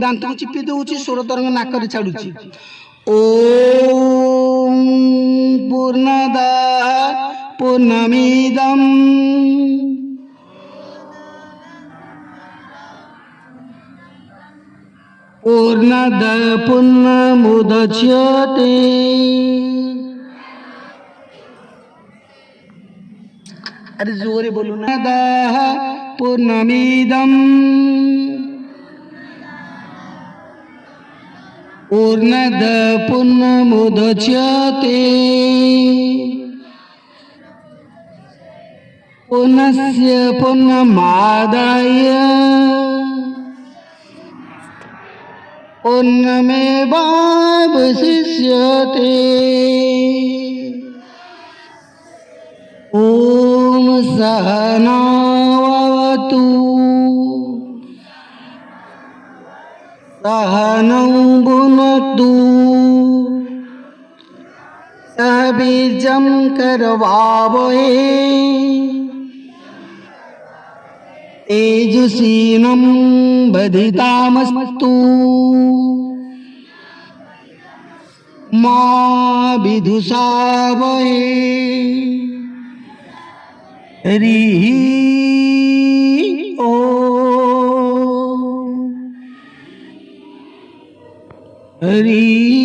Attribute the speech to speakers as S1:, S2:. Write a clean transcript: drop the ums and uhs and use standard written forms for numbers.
S1: दांत को चिपी दउची स्वर तरंग नाक रे छाडुची ओम पूर्णदा पूर्णमिदं पूर्णद पूर्णमुदच्यते अरे जोरे बोलो ना पूर्णमिदं पूर्णद पूर्णमुदच्यते पूर्णस्य पूर्णमादाय पूर्णमेवावशिष्यते ओम सहनावतु सहनौ भुनक्तु सह बीजं करवावहै तेजस्विनं वधितामस्तु मा विदुषावहै हरिः ओम हरि